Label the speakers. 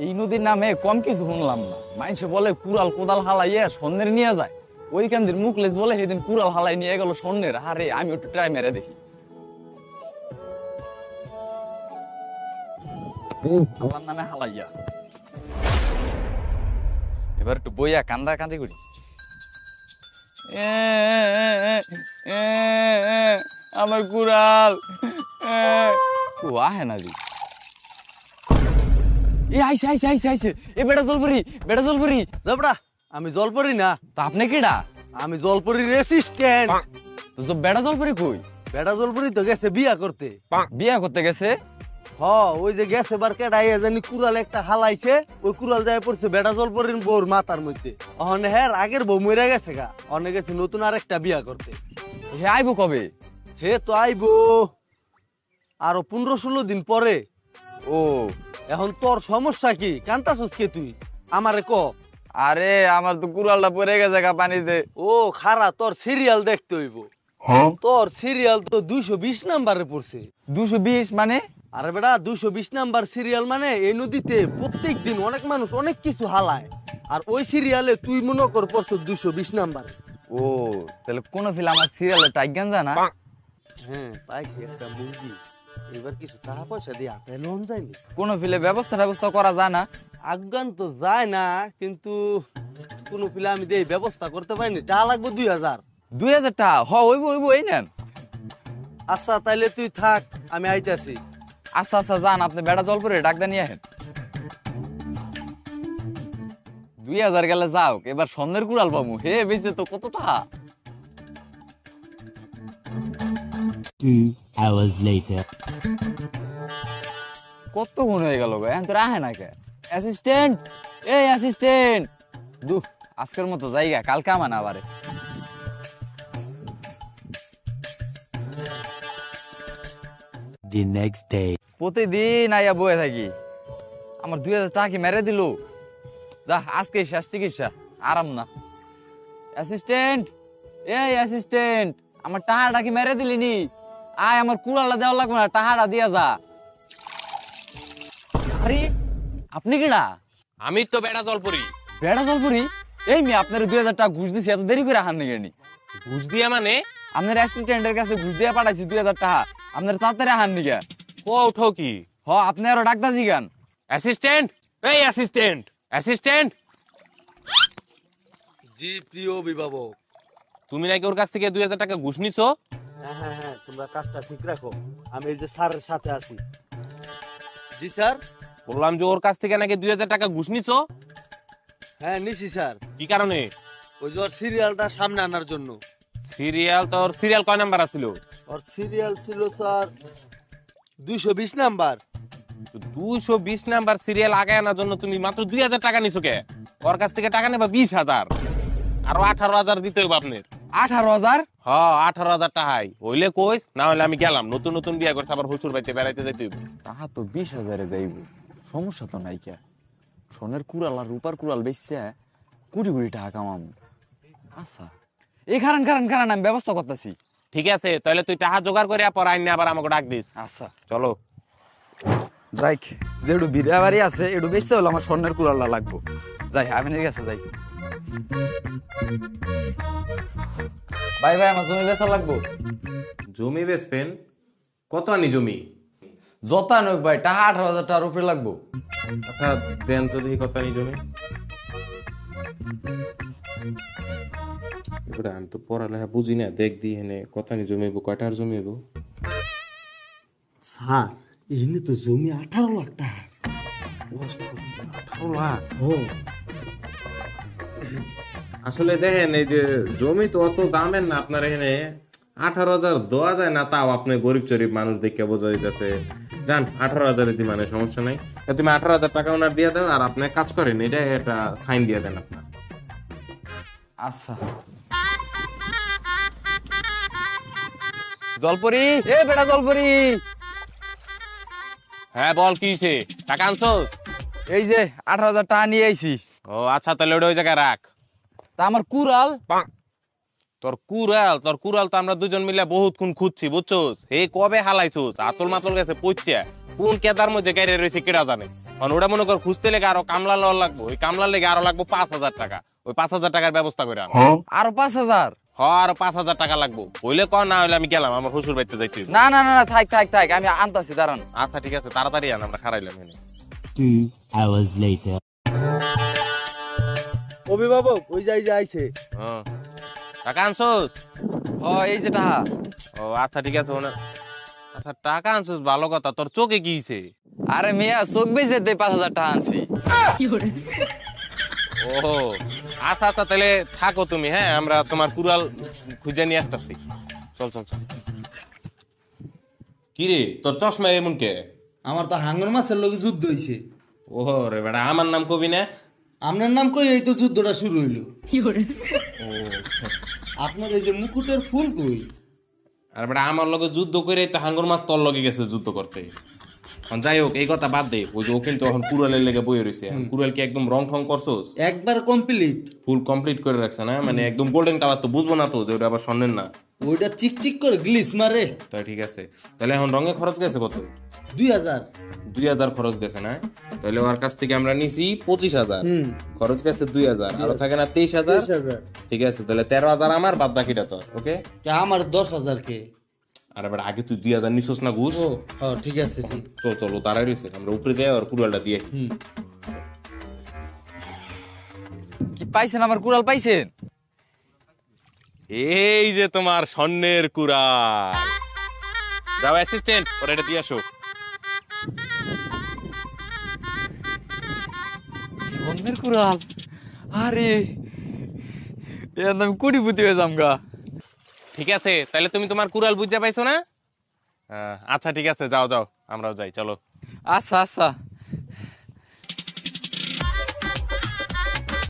Speaker 1: এই নদীর নামে কম কিছু শুনলাম না। মানুষে বলে কুড়াল কোদাল হালাইয়া স্বর্ণের নিয়ে যায়, ওই কান্দির মুখলেস বলে সেদিন কুড়াল হালাই নিয়ে গেল স্বর্ণের। আরে আমি একটু ট্রাই মেরে দেখি। আল্লাহর নামে হালাইয়া এবার একটু বইয়া কান্দা কান্দি করি। আমার কুড়াল আহে না দি। আইসে আইসে আইসে আইসে এ বেটা জলপরি, বেটা জলপরি।
Speaker 2: বেটা আমি জলপরি না,
Speaker 1: তা আপনি কেডা?
Speaker 2: আমি জলপরির অ্যাসিস্ট্যান্ট।
Speaker 1: তো বেটা জলপরি কই?
Speaker 2: বেটা জলপরি তো গেছে বিয়া করতে।
Speaker 1: বিয়া করতে গেছে?
Speaker 2: হ, ওই যে গেছে বার কেডাইয়া জানি কুড়াল একটা হালাইছে, ওই কুড়াল যায় পড়ছে বেটা জলপরির বউর মাথার মধ্যে। অহনে হ্যাঁ আগের বউ মরে গেছে গা, অনে গেছে নতুন আরেকটা বিয়া করতে।
Speaker 1: হে আইবো কবে?
Speaker 2: হে তো আইবো আরো 15-16 দিন পরে।
Speaker 1: ও
Speaker 2: এখন তোর সমস্যা কি? কান্তাছস কে তুই? আমারে ক।
Speaker 1: আরে আমার তো কুড়ালটা পড়ে গেছে গা পানিতে।
Speaker 2: ও খারা, তোর সিরিয়াল দেখতে হইব। তোর সিরিয়াল তো 220 নাম্বারে পড়ছে।
Speaker 1: 220 মানে?
Speaker 2: আরে বেটা 220 নাম্বার সিরিয়াল মানে এই নদীতে প্রত্যেক দিন অনেক মানুষ অনেক কিছু হালায়, আর ওই সিরিয়ালে তুই মনে কর পড়ছ 220 নাম্বার।
Speaker 1: ও তাহলে কোন ফিল আমার সিরিয়ালে টাইগান জানা?
Speaker 2: হ্যাঁ পাইছি একটা মুরগি, এবার কিছু টাকা পয়সা দিয়ে আপে লোন যায়নি।
Speaker 1: কোন ফিলে ব্যবস্থা করা যায় না?
Speaker 2: আফগান তো যায় না, কিন্তু কোন ফিলে আমি দেই ব্যবস্থা করতে পারিনি। যা লাগবে 2000।
Speaker 1: 2000 টাকা? হইব হইব, এই নেন।
Speaker 2: আচ্ছা তাইলে তুই থাক, আমি আইতাছি।
Speaker 1: আচ্ছা আচ্ছা যান, আপনি বেড়া জল পরে ডাকদা নিয়ে আহেন। 2000 গেলে যাও, এবার স্বর্ণের কুড়াল পাবো। হে বেঁচে তো কত টাকা।
Speaker 3: 2 hours later.
Speaker 1: কতক্ষণ হয়ে গেল গো, এখন তো রাহে না কে? অ্যাসিস্ট্যান্ট, এই অ্যাসিস্ট্যান্ট, আজকের মতো জায়গা, কালকে আমার না আবারে।
Speaker 3: The next day.
Speaker 1: প্রতিদিন আইয়া বয়ে থাকি, আমার 2000 টাকা কি মেরে দিল। যা আজকে শেষ চিকিৎসা, আরাম না। অ্যাসিস্ট্যান্ট, এই অ্যাসিস্ট্যান্ট, আমার টাকাটা কি মেরে দিলি নি? আয় আমার কুড়ালটা দেওয়া লাগবে না, টাকাটা দিয়া যা। আরে আপনি কিডা?
Speaker 4: আমি তো বেড়া জলপরি।
Speaker 1: বেড়া জলপুরি? এই মেয়ে আপনার 2000 টাকা ঘুষ দিছি, এত দেরি করে হান নিগেনি?
Speaker 4: ঘুষ দিয়া মানে?
Speaker 1: আপনার অ্যাসিস্ট্যান্টের কাছে ঘুষ দিয়ে পাঠাইছি 2000 টাকা, আপনার তাড়াতাড়ি হান নিগা।
Speaker 4: ও উঠো কি?
Speaker 1: আপনি আরো ডাক্তার জিগান।
Speaker 4: অ্যাসিস্ট্যান্ট, এই অ্যাসিস্ট্যান্ট, অ্যাসিস্ট্যান্ট।
Speaker 2: জি প্রিয় অভিভাবক।
Speaker 4: তুমি নাকি ওর কাছ থেকে 2000 টাকা ঘুষ নিছো?
Speaker 2: হ্যাঁ হ্যাঁ হ্যাঁ, তোমরা কাজটা ঠিক রাখো, আমি এই যে স্যারের সাথে আছি। জি স্যার।
Speaker 4: বললাম যে ওর কাছ থেকে নাকি 2000 টাকা ঘুষ নিছো।
Speaker 2: হ্যাঁ নিছি স্যার।
Speaker 4: কি কারণে?
Speaker 2: ওই যে ওর সিরিয়ালটা সামনে আনার জন্য।
Speaker 4: সিরিয়াল? তোর সিরিয়াল কয় নাম্বার আছিল?
Speaker 2: ওর সিরিয়াল ছিল স্যার 220 নাম্বার।
Speaker 4: 220 নাম্বার সিরিয়াল আগে আনার জন্য তুমি মাত্র 2000 টাকা নিছো কে? ওর কাছ থেকে টাকা নেবা 20000, আরো 18000 দিতে হবে আপনার।
Speaker 1: 18,000?
Speaker 4: হ্যাঁ 18000 টাকাই হইলে কইস, না হলে আমি গেলাম। নতুন নতুন বিয়া করছে, আবার শ্বশুর বাড়িতে বেড়াইতে যাইতে হইব।
Speaker 1: তাহা তো 20,000-এ যাইব, সমস্যা তো নাই কে। সোনের কুড়াল আর রূপার কুড়াল বেচছে কোটি কোটি টাকা কামাম। আচ্ছা এই কারণ আমি ব্যবস্থা করতেছি।
Speaker 4: ঠিক আছে, তাহলে তুই টাকা জোগাড় করে পর আইন আবার আমাকে ডাক দিস।
Speaker 1: আচ্ছা
Speaker 4: চলো।
Speaker 1: যাই, যেটু বিড়া বাড়ি আছে একটু বেচতে হলে আমার স্বর্ণের কুড়ালটা লাগবো। যাই আমিনের কাছে যাই। ভাই আমার জমি বেচা লাগবো।
Speaker 5: জমি বেচবেন? কত আনি জমি?
Speaker 1: যতা নোক ভাই, টাকা 18,000 টাকার উপরে লাগবো।
Speaker 5: আচ্ছা দেন তো দেখি কত আনি জমি। এবারে আমি তো পড়ালেখা বুঝি না, দেখ দি হেনে কত আনি জমি হইব, কয়টার জমি হইব।
Speaker 2: স্যার এখানে তো জমি 18 লাখ টাকা।
Speaker 5: 18 লাখ? আসলে দেখেন এই যে জমি তো অত দামের না আপনার এখানে। 18,000 দেওয়া যায় না, তাও আপনি গরিব চরিব মানুষ দেখে বোঝা যাইতেছে। যান 18,000 দি মানে সমস্যা নাই। তুমি 18,000 টাকা ওনার দিয়ে দেন, আর আপনি কাজ করেন, এটা একটা সাইন দিয়ে দেন আপনার।
Speaker 1: আচ্ছা জলপরি, এ বেটা জলপরি।
Speaker 4: হ্যাঁ বল, কি হইছে? টাকা আনছস?
Speaker 1: এই যে 18,000 টাকা নিয়ে আইছি।
Speaker 4: ও আচ্ছা, তাহলে ওটা ওই জায়গায় রাখ।
Speaker 1: তা আমার কুড়াল?
Speaker 4: তোর কুড়াল তো আমরা দুজন মিলে বহুত কোন খুঁজছি বুঝছস। এই কবে হালাইছস? আতল মাতল গেছে পইচা, কোন কেদার মধ্যে গাইরে রয়েছে কেডা জানে। ওটা মনে কর খুঁজতে লেগে আরো কামলা লওয়া লাগবো, ওই কামলার লেগে আরো লাগবো 5,000 টাকা। ওই 5,000 টাকার ব্যবস্থা করে আন।
Speaker 1: আরো 5,000?
Speaker 4: আরো 5,000 টাকা লাগবো, হইলে ক, না হইলে আমি গেলাম, আমার শ্বশুর বাড়িতে যাইতে হইবো।
Speaker 1: না না না না, থাক থাক থাক, আমি আনতাছি, দাঁড়ান।
Speaker 4: আচ্ছা ঠিক আছে, তাড়াতাড়ি আন, আমরা খারাইলাম এখানে।
Speaker 3: 2 hours later.
Speaker 2: অভিভাবক ওই যাই আইছে।
Speaker 4: হ্যাঁ, টাকা আনছোস?
Speaker 1: ও এই যে টাকা।
Speaker 4: ও আচ্ছা ঠিক আছে। আচ্ছা টাকা আনছোস, ভালো কথা। তোর চোখে কি হইছে?
Speaker 1: আরে মিয়া, চোখ বেজে 5,000 টাকা আনছি।
Speaker 4: ও আচ্ছা আচ্ছা, তাহলে থাকো তুমি। হ্যাঁ, আমরা তোমার কুড়াল খুঁজে নিয়ে আসতেছি। চল চল চল। কি রে, তোর চশমা এমন কে?
Speaker 2: আমার তো হাঙ্গর মাছের লগে যুদ্ধ হইছে।
Speaker 4: ও রে বেটা, আমার নাম কবি না?
Speaker 2: আপনার নাম কই, এই তো যুদ্ধটা শুরু হইলো। আপনার এই যে মুকুটের ফুল কই?
Speaker 4: আর বেটা, আমার লগে যুদ্ধ করে তো হাঙ্গর মাছ তোর লগে গেছে যুদ্ধ করতে। যাই হোক, এই কথা বাদ দে। ওই যে ও কিন্তু এখন কুড়ালের লেগে বই রয়েছে। কুড়াল কি একদম রং ঠং করছোস?
Speaker 2: একবার কমপ্লিট।
Speaker 4: ফুল কমপ্লিট করে রাখছে না? মানে একদম গোল্ডেন কালার তো বুঝবো না তো যে ওটা আবার স্বর্ণের না।
Speaker 2: ওইটা চিকচিক করে গ্লিস মারে।
Speaker 4: তাই ঠিক আছে। তাহলে এখন রঙে খরচ গেছে কত?
Speaker 2: 2000।
Speaker 4: 2000 খরচ গেছে না? তাহলে ওর কাছ থেকে আমরা নিছি 25,000, খরচ গেছে 2000, আরো থাকে না 23,000।
Speaker 2: 23,000।
Speaker 4: ঠিক আছে, তাহলে 13,000 আমার, বাদ বাকিটা তোর। ওকে?
Speaker 2: কে আমার 10,000 কে?
Speaker 4: আরে বেটা, আগে তুই 2000 নিছস না ঘুষ?
Speaker 2: ও হ্যাঁ ঠিক আছে ঠিক।
Speaker 4: চল চল, ও দাঁড়াই রয়েছে, আমরা উপরে যাই আর কুড়ালটা দিয়ে।
Speaker 1: কি পাইছেন? আমার কুড়াল পাইছেন?
Speaker 4: এই যে তোমার স্বর্ণের কুড়াল। যাও অ্যাসিস্ট্যান্ট, ওরা এটা দিয়ে আসো।
Speaker 1: স্বর্ণের কুড়াল? আরে এর আমি কোটিপতি হয়ে যামগা।
Speaker 4: ঠিক আছে, তাহলে তুমি তোমার কুড়াল বুঝতে পাইছো না? আচ্ছা ঠিক আছে, যাও যাও, আমরাও যাই, চলো।
Speaker 1: আচ্ছা আচ্ছা।